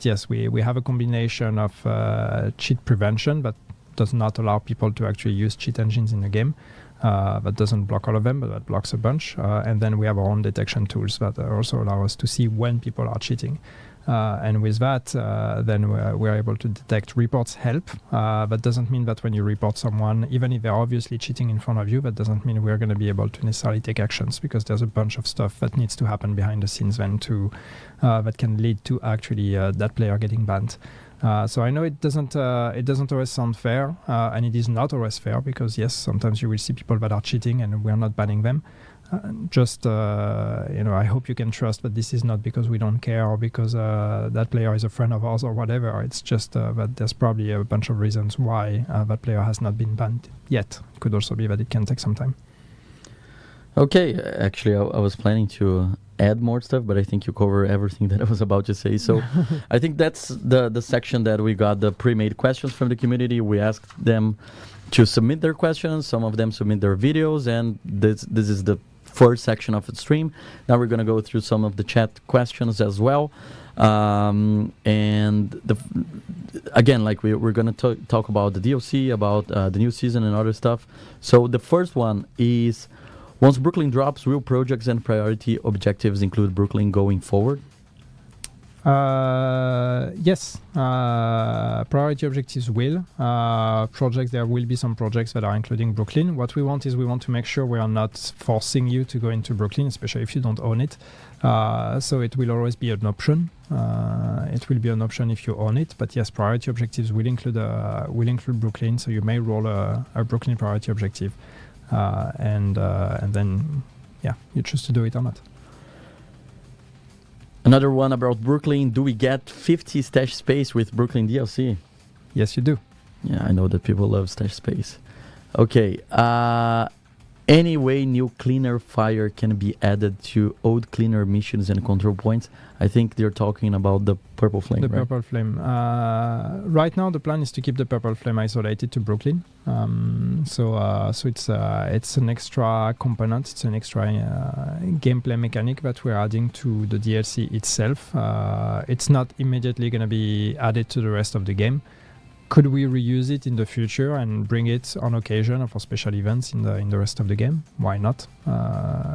yes, we have a combination of cheat prevention, but does not allow people to actually use cheat engines in the game. That doesn't block all of them, but that blocks a bunch. And then we have our own detection tools that also allow us to see when people are cheating. And with that, then we're able to detect. Reports help. That doesn't mean that when you report someone, even if they're obviously cheating in front of you, that doesn't mean we're going to be able to necessarily take actions, because there's a bunch of stuff that needs to happen behind the scenes then that can lead to actually that player getting banned. So I know it doesn't always sound fair, and it is not always fair, because yes, sometimes you will see people that are cheating and we're not banning them. I hope you can trust that this is not because we don't care or because that player is a friend of ours or whatever. It's just that there's probably a bunch of reasons why that player has not been banned yet. It could also be that it can take some time. Okay, actually, I was planning to add more stuff, but I think you cover everything that I was about to say. So I think that's the section that we got the pre-made questions from the community. We asked them to submit their questions. Some of them submit their videos, and this is the first section of the stream. Now we're going to go through some of the chat questions as well. And again, like we're going to talk about the DLC, about the new season and other stuff. So the first one is, once Brooklyn drops, will projects and priority objectives include Brooklyn going forward? Yes, priority objectives will. Projects, there will be some projects that are including Brooklyn. What we want is we want to make sure we are not forcing you to go into Brooklyn, especially if you don't own it. So it will always be an option. It will be an option if you own it. But yes, priority objectives will include Brooklyn. So you may roll a Brooklyn priority objective, and then you choose to do it or not. Another one about Brooklyn. Do we get 50 stash space with Brooklyn DLC? Yes, you do. Yeah, I know that people love stash space. Okay. Any way new cleaner fire can be added to old cleaner missions and control points? I think they're talking about the purple flame. The right? purple flame. Right now, the plan is to keep the purple flame isolated to Brooklyn. So it's an extra component. It's an extra gameplay mechanic that we're adding to the DLC itself. It's not immediately going to be added to the rest of the game. Could we reuse it in the future and bring it on occasion or for special events in the rest of the game? Why not?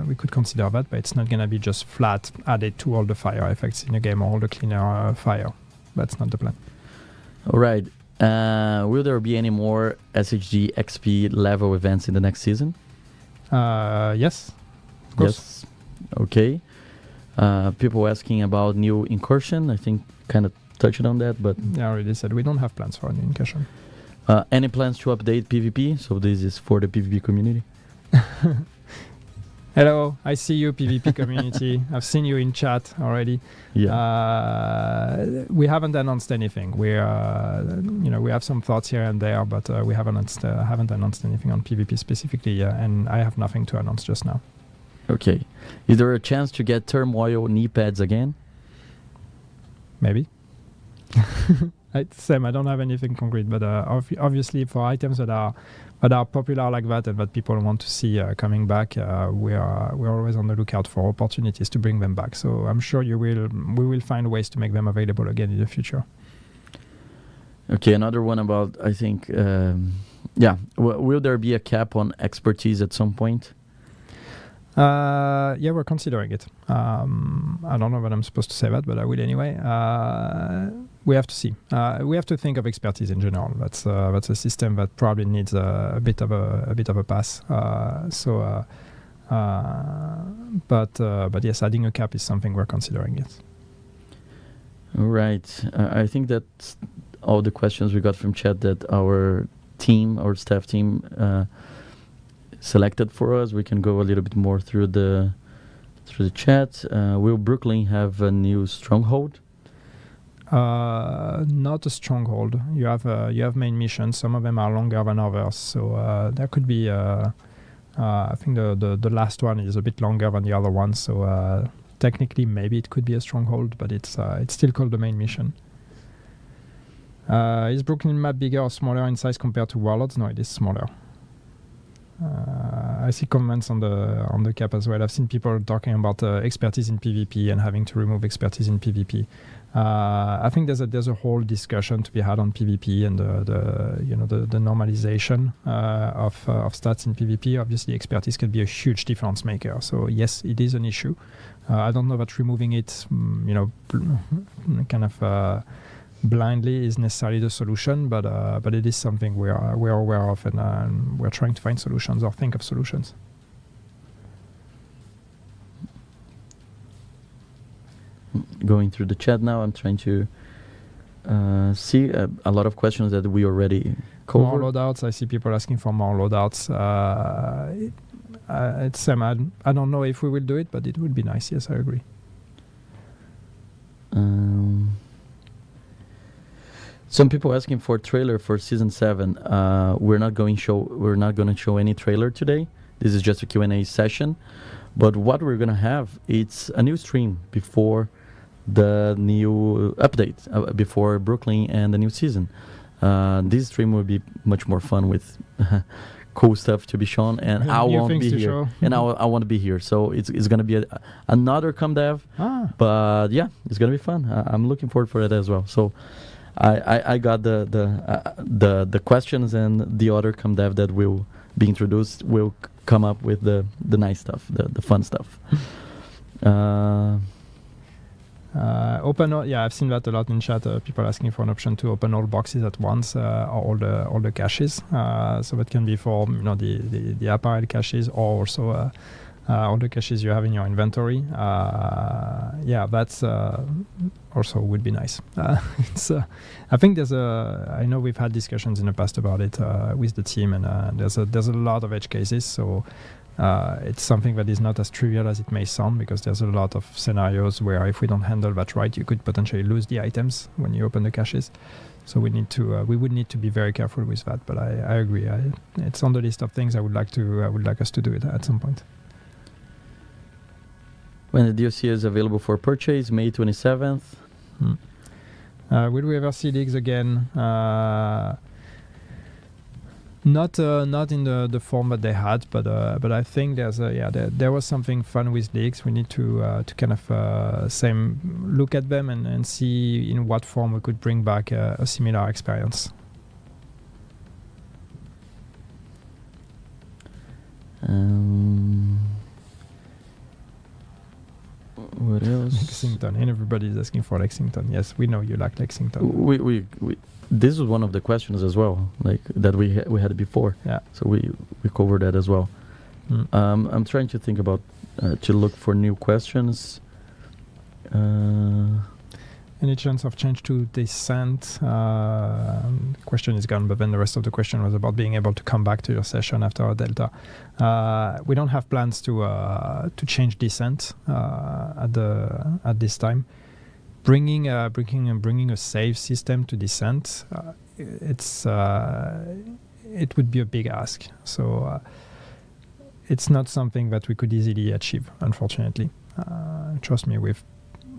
We could consider that, but it's not going to be just flat added to all the fire effects in the game or all the cleaner fire. That's not the plan. All right. Will there be any more SHG XP level events in the next season? Yes. Of course. Yes. Okay. People asking about new incursion. I think kind of touched on that, but I already said we don't have plans for a new incursion. any plans to update PvP? So this is for the PvP community. Hello, I see you, PvP community. I've seen you in chat already. Yeah. We haven't announced anything. We have some thoughts here and there, but we haven't announced anything on PvP specifically yet, and I have nothing to announce just now. Okay. Is there a chance to get turmoil knee pads again? Maybe. Same. I don't have anything concrete, but obviously for items that are popular like that and that people want to see coming back, we're always on the lookout for opportunities to bring them back. So I'm sure we will find ways to make them available again in the future. Okay, another one about, I think, will there be a cap on expertise at some point? Yeah, we're considering it. I don't know what I'm supposed to say that, but I will anyway. We have to see. We have to think of expertise in general. That's a system that probably needs a bit of a pass. But yes, adding a cap is something we're considering. Yes. All right. I think that's all the questions we got from chat that our staff team selected for us. We can go a little bit more through the chat. Will Brooklyn have a new stronghold? Not a stronghold. You have main missions. Some of them are longer than others. So there could be. I think the last one is a bit longer than the other one. So technically, maybe it could be a stronghold, but it's still called the main mission. Is Brooklyn map bigger or smaller in size compared to Warlords? No, it is smaller. I see comments on the cap as well. I've seen people talking about expertise in PvP and having to remove expertise in PvP. I think there's a whole discussion to be had on PvP and the normalization of stats in PvP. Obviously, expertise can be a huge difference maker. So yes, it is an issue. I don't know that removing it, kind of. Blindly is necessarily the solution, but it is something we are aware of, and we're trying to find solutions or think of solutions. Going through the chat now, I'm trying to see a lot of questions that we already covered. More loadouts. I see people asking for more loadouts. It's Sam. I don't know if we will do it, but it would be nice. Yes, I agree. Some people asking for a trailer for season 7. We're not going to show any trailer today. This is just a Q&A session. But what we're going to have, it's a new stream before the new update, before Brooklyn and the new season. This stream will be much more fun with cool stuff to be shown, and I won't be here. And I want to be here, so it's going to be another ComDev. But yeah, it's going to be fun. I'm looking forward for it as well. So. I got the questions, and the other ComDev that will be introduced will come up with the nice stuff, the fun stuff. Open all, yeah, I've seen that a lot in chat. People asking for an option to open all boxes at once, or all the caches. So that can be for the apparel caches, or also all the caches you have in your inventory. Yeah, that's also would be nice. It's I think I know we've had discussions in the past about it with the team, and there's a lot of edge cases. So. It's something that is not as trivial as it may sound, because there's a lot of scenarios where if we don't handle that right, you could potentially lose the items when you open the caches. So we would need to be very careful with that. But I agree. It's on the list of things I would like us to do it at some point. When the DLC is available for purchase, May 27th. Will we ever see leaks again? Not in the form that they had, but I think there was something fun with leaks. We need to kind of look at them and see in what form we could bring back a similar experience. What else? Lexington, and everybody is asking for Lexington. Yes, we know you like Lexington. We this was one of the questions as well, like that we had before. Yeah. So we covered that as well. I'm trying to think about to look for new questions. Any chance of change to descent? Question is gone, but then the rest of the question was about being able to come back to your session after a delta. We don't have plans to change descent at this time. Bringing a save system to descent, it would be a big ask. So it's not something that we could easily achieve, unfortunately. Trust me, we've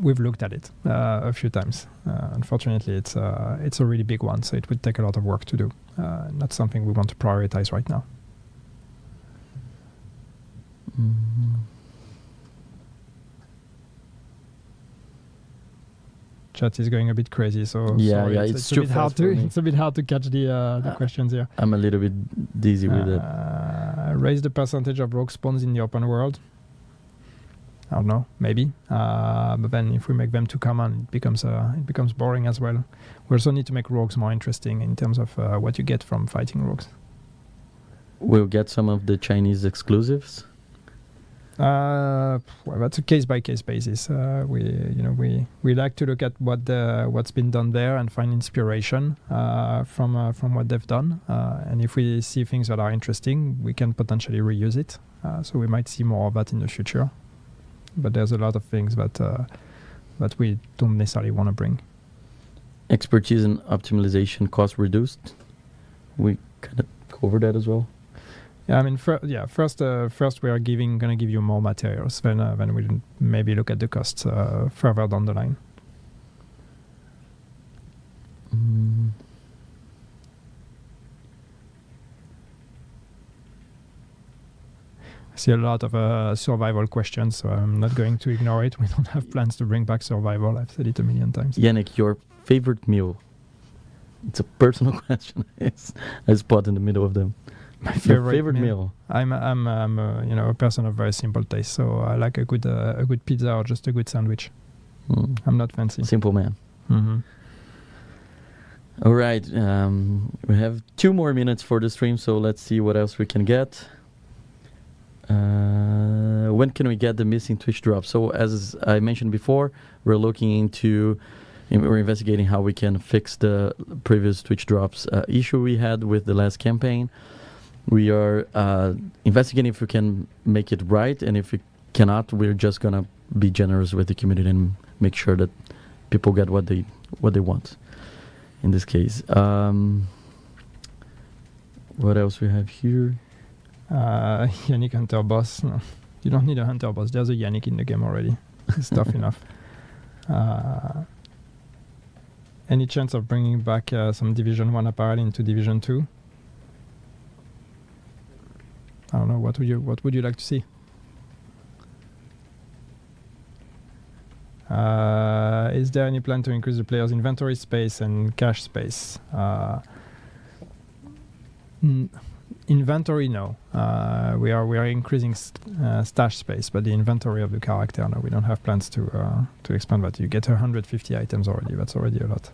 looked at it a few times. Unfortunately, it's a really big one, so it would take a lot of work to do. Not something we want to prioritize right now. Mm-hmm. Chat is going a bit crazy, so yeah, sorry. yeah, It's too a bit fast hard for me. It's a bit hard to catch the questions here. I'm a little bit dizzy with it. Raise the percentage of rogue spawns in the open world. I don't know, maybe. But then if we make them too common, it becomes boring as well. We also need to make rogues more interesting in terms of what you get from fighting rogues. We'll get some of the Chinese exclusives. Well, that's a case-by-case basis. We like to look at what's been done there and find inspiration from what they've done. And if we see things that are interesting, we can potentially reuse it. So we might see more of that in the future. But there's a lot of things that we don't necessarily want to bring. Expertise in optimization cost reduced. We kind of covered that as well. Yeah, I mean, first we are going to give you more materials. Then we'll maybe look at the costs further down the line. I see a lot of survival questions, so I'm not going to ignore it. We don't have plans to bring back survival. I've said it a million times. Yannick, your favorite meal? It's a personal question. It's a spot in the middle of them. My Your favorite meal? I'm a person of very simple taste, so I like a good pizza or just a good sandwich. I'm not fancy. Simple man. Mm-hmm. All right, we have 2 more minutes for the stream, so let's see what else we can get. When can we get the missing Twitch drops? So as I mentioned before, we're investigating how we can fix the previous Twitch drops issue we had with the last campaign. We are investigating if we can make it right, and if we cannot, we're just gonna be generous with the community and make sure that people get what they want. In this case, what else we have here? Yannick Hunter Boss. No, you don't need a Hunter Boss. There's a Yannick in the game already. It's tough enough. Any chance of bringing back some Division 1 apparel into Division 2? I don't know. What would you like to see? Is there any plan to increase the player's inventory space and cache space? inventory, no. We are increasing stash space, but the inventory of the character, no. We don't have plans to expand that. You get 150 items already. That's already a lot.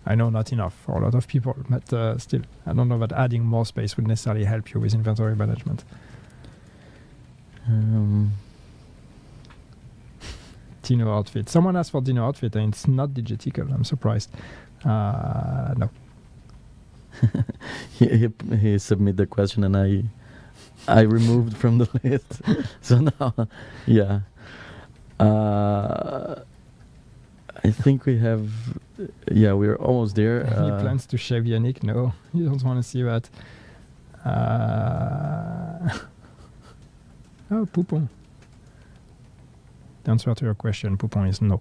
I know not enough for a lot of people, but still, I don't know that adding more space would necessarily help you with inventory management. Dino outfit. Someone asked for Dino outfit, and it's not digitical. I'm surprised. No. he submitted the question, and I removed from the list. So now, yeah. I think we have. Yeah, we're almost there. Any plans to shave Yannick? No, you don't want to see that. Oh, Poupon. The answer to your question, Poupon, is no.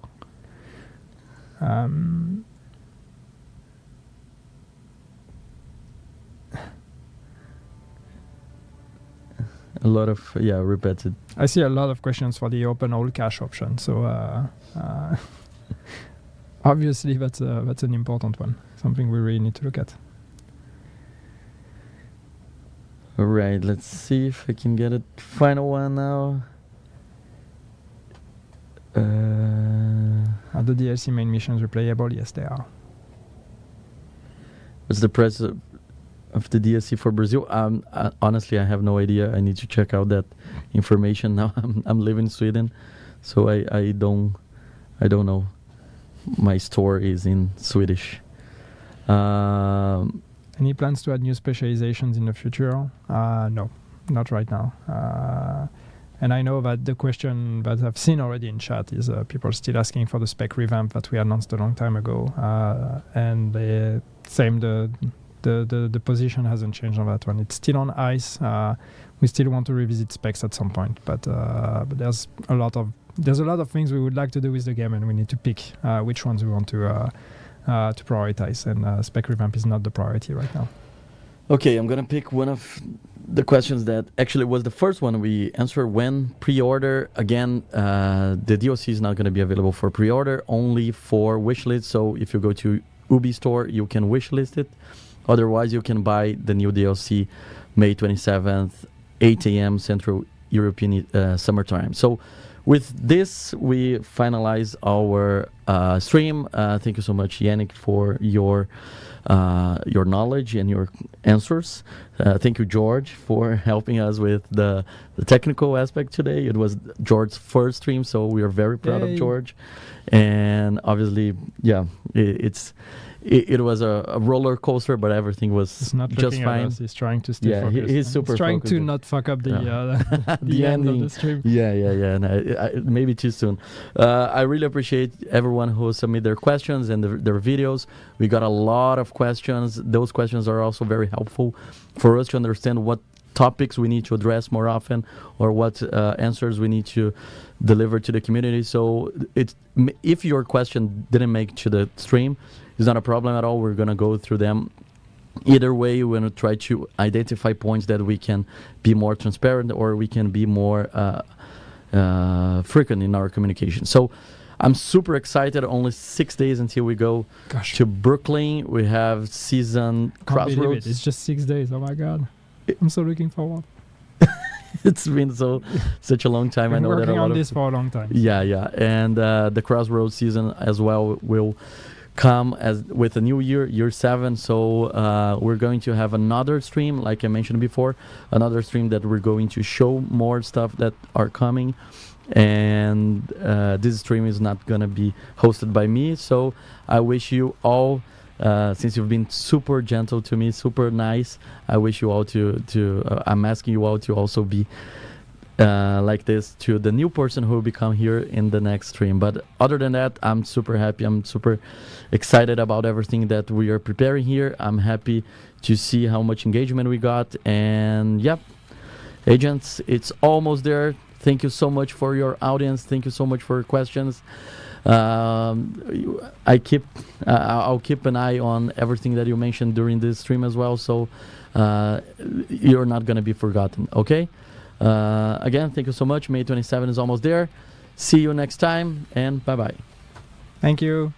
A lot of repeated. I see a lot of questions for the open all cache option. So obviously that's an important one. Something we really need to look at. All right, let's see if I can get a final one now. Are the DLC main missions replayable? Yes, they are. What's the price of the DLC for Brazil? Honestly, I have no idea. I need to check out that information now. I'm living in Sweden, so I don't know. My store is in Swedish. Any plans to add new specializations in the future? No, not right now. And I know that the question that I've seen already in chat is people still asking for the spec revamp that we announced a long time ago. And the position hasn't changed on that one. It's still on ice. We still want to revisit specs at some point, but there's a lot of things we would like to do with the game, and we need to pick which ones we want to prioritize. And spec revamp is not the priority right now. Okay, I'm gonna pick one of the questions that actually was the first one we answered. When pre-order, again, the DLC is not gonna be available for pre-order, only for wishlist. So if you go to Ubi store, you can wishlist it. Otherwise, you can buy the new DLC May 27th, 8 a.m. Central European summertime. So with this, we finalize our stream. Thank you so much, Yannick, for your knowledge and your answers. Thank you, George, for helping us with the technical aspect today. It was George's first stream, so we are very proud of George. And obviously, yeah, it was a roller coaster, but everything was just fine. He's trying to stay focused. He's super He's trying focused. to not fuck up the the end ending of the stream. Yeah. No, maybe too soon. I really appreciate everyone who submitted their questions and their videos. We got a lot of questions. Those questions are also very helpful for us to understand what topics we need to address more often, or what answers we need to deliver to the community. So if your question didn't make to the stream, it's not a problem at all. We're going to go through them. Either way, we're going to try to identify points that we can be more transparent, or we can be more frequent in our communication. So I'm super excited. Only 6 days until we go to Brooklyn. We have season Crossroads. It's just 6 days. Oh my God. I'm so looking forward. It's been such a long time. Been I know working that a lot on of this for a long time. Yeah. And the Crossroads season as well will come with a new year 7. So we're going to have another stream, like I mentioned before, another stream that we're going to show more stuff that are coming. And this stream is not going to be hosted by me. So I wish you all, since you've been super gentle to me, super nice, I wish you all I'm asking you all to also be like this to the new person who will become here in the next stream. But other than that, I'm super happy. I'm super excited about everything that we are preparing here. I'm happy to see how much engagement we got. And yep, agents, it's almost there. Thank you so much for your audience. Thank you so much for your questions. I'll keep an eye on everything that you mentioned during this stream as well. So you're not going to be forgotten. Okay. Again, thank you so much. May 27 is almost there. See you next time, and bye-bye. Thank you.